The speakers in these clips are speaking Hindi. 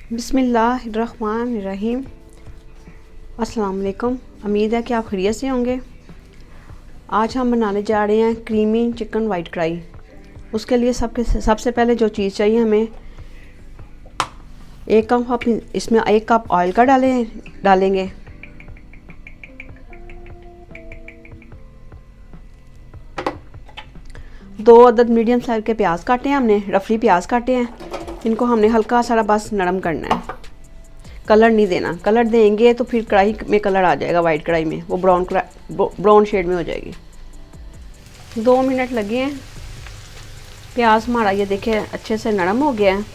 बिस्मिल्लाहिर्रहमानिर्रहीम। अस्सलाम वालेकुम। उम्मीद है कि आप खैरियत से होंगे। आज हम बनाने जा रहे हैं क्रीमी चिकन वाइट कढ़ाई। उसके लिए सबसे पहले जो चीज़ चाहिए हमें, एक कप इसमें 1 कप ऑयल का डालेंगे। दो अदद मीडियम साइज के प्याज काटे हैं हमने, रफली प्याज काटे हैं। इनको हमने हल्का सा बस नरम करना है, कलर नहीं देना। कलर देंगे तो फिर कढ़ाई में कलर आ जाएगा, वाइट कढ़ाई में वो ब्राउन शेड में हो जाएगी। 2 मिनट लगे हैं। प्याज हमारा ये देखिए अच्छे से नरम हो गया है।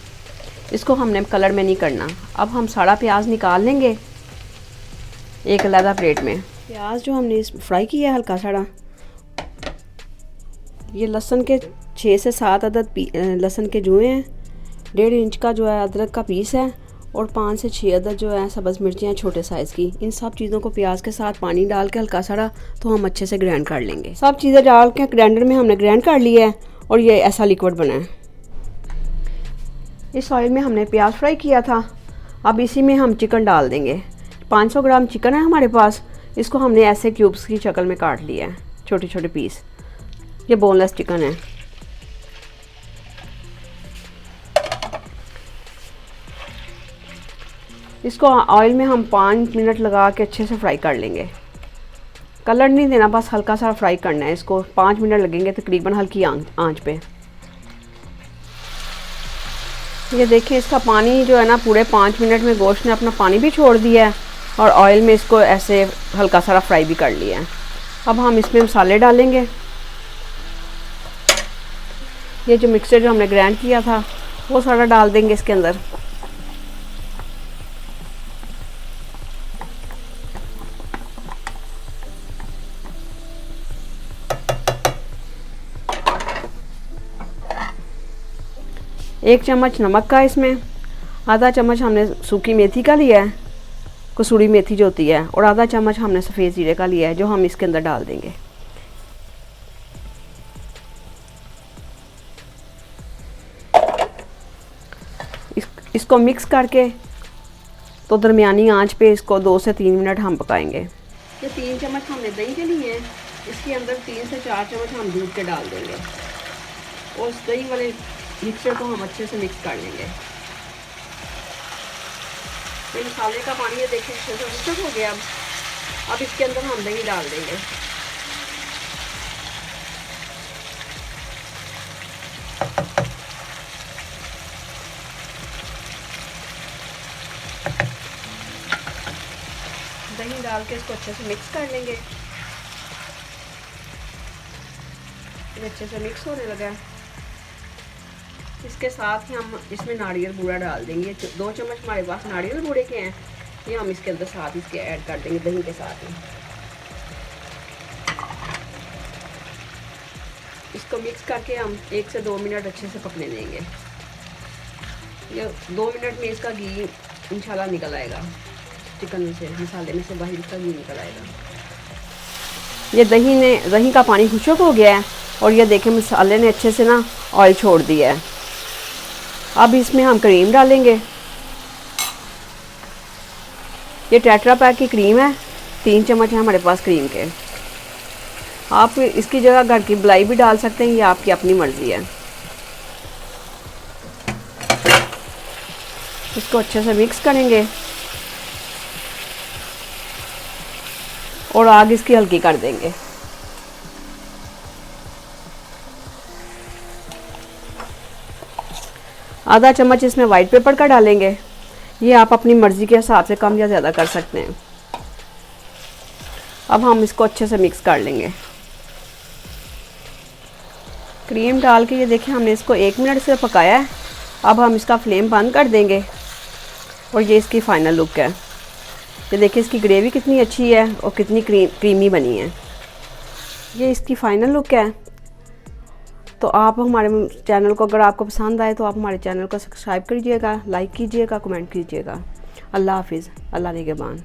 इसको हमने कलर में नहीं करना। अब हम सारा प्याज निकाल लेंगे एक अलग प्लेट में। प्याज जो हमने फ्राई किया है हल्का साड़ा, ये लहसुन के 6 से 7 अदद लहसुन के जुए हैं। 1.5 इंच का जो है अदरक का पीस है और 5 से 6 अदद जो है सब्ज़ मिर्चियाँ हैं छोटे साइज़ की। इन सब चीज़ों को प्याज के साथ पानी डाल के हल्का साड़ा तो हम अच्छे से ग्राइंड कर लेंगे। सब चीज़ें डाल के ग्राइंडर में हमने ग्राइंड कर लिया है और ये ऐसा लिक्विड बना है। इस ऑयल में हमने प्याज फ्राई किया था। अब इसी में हम चिकन डाल देंगे। 500 ग्राम चिकन है हमारे पास। इसको हमने ऐसे क्यूब्स की शक्ल में काट लिया है, छोटे छोटे पीस। ये बोनलेस चिकन है। इसको ऑयल में हम 5 मिनट लगा के अच्छे से फ्राई कर लेंगे। कलर नहीं देना, बस हल्का सा फ्राई करना है। इसको 5 मिनट लगेंगे तकरीबन हल्की आंच पे। ये देखिए इसका पानी जो है ना, पूरे 5 मिनट में गोश्त ने अपना पानी भी छोड़ दिया है और ऑयल में इसको ऐसे हल्का सा फ्राई भी कर लिया है। अब हम इसमें मसाले डालेंगे। ये जो मिक्सचर जो हमने ग्राइंड किया था वो सारा डाल देंगे इसके अंदर। एक चम्मच नमक का इसमें, आधा चम्मच हमने सूखी मेथी का लिया है, कसूरी मेथी जो होती है, और आधा चम्मच हमने सफ़ेद जीरे का लिया है जो हम इसके अंदर डाल देंगे। इसको मिक्स करके तो दरमियानी आंच पे इसको 2 से 3 मिनट हम पकाएंगे। ये 3 चम्मच हमने दही के लिए हैं। इसके अंदर 3 से 4 चम्मच हम दूध के डाल देंगे और इस दही वाले मिक्सचर को हम अच्छे से मिक्स कर लेंगे। ये मसाले का पानी ये देखिए अच्छे से मिक्स हो गया। अब इसके अंदर हम दही डाल देंगे। दही डाल के इसको अच्छे से मिक्स कर लेंगे। ये अच्छे से मिक्स होने लगा। इसके साथ ही हम इसमें नारियल बूरा डाल देंगे। 2 चम्मच हमारे पास नारियल बूरे के हैं, ये हम इसके अंदर साथ इसके ऐड कर देंगे दही के साथ ही। इसको मिक्स करके हम 1 से 2 मिनट अच्छे से पकने देंगे। ये 2 मिनट में इसका घी इंशाल्लाह निकल आएगा, चिकन में से, मसाले में से बाहर इसका घी निकल आएगा। ये दही का पानी खुश्क हो गया है और ये देखें मसाले ने अच्छे से ना ऑयल छोड़ दिया है। अब इसमें हम क्रीम डालेंगे। ये टेट्रा पैक की क्रीम है, 3 चम्मच है हमारे पास क्रीम के। आप इसकी जगह घर की मलाई भी डाल सकते हैं, ये आपकी अपनी मर्ज़ी है। इसको अच्छे से मिक्स करेंगे और आग इसकी हल्की कर देंगे। आधा चम्मच इसमें वाइट पेपर का डालेंगे। ये आप अपनी मर्ज़ी के हिसाब से कम या ज़्यादा कर सकते हैं। अब हम इसको अच्छे से मिक्स कर लेंगे। क्रीम डाल के ये देखिए हमने इसको 1 मिनट से पकाया है। अब हम इसका फ्लेम बंद कर देंगे और ये इसकी फ़ाइनल लुक है। ये देखिए इसकी ग्रेवी कितनी अच्छी है और कितनी क्रीमी बनी है। ये इसकी फ़ाइनल लुक है। तो आप हमारे चैनल को, अगर आपको पसंद आए तो आप हमारे चैनल को सब्सक्राइब कीजिएगा, लाइक कीजिएगा, कमेंट कीजिएगा। अल्लाह हाफिज़, अल्लाह निगहबान।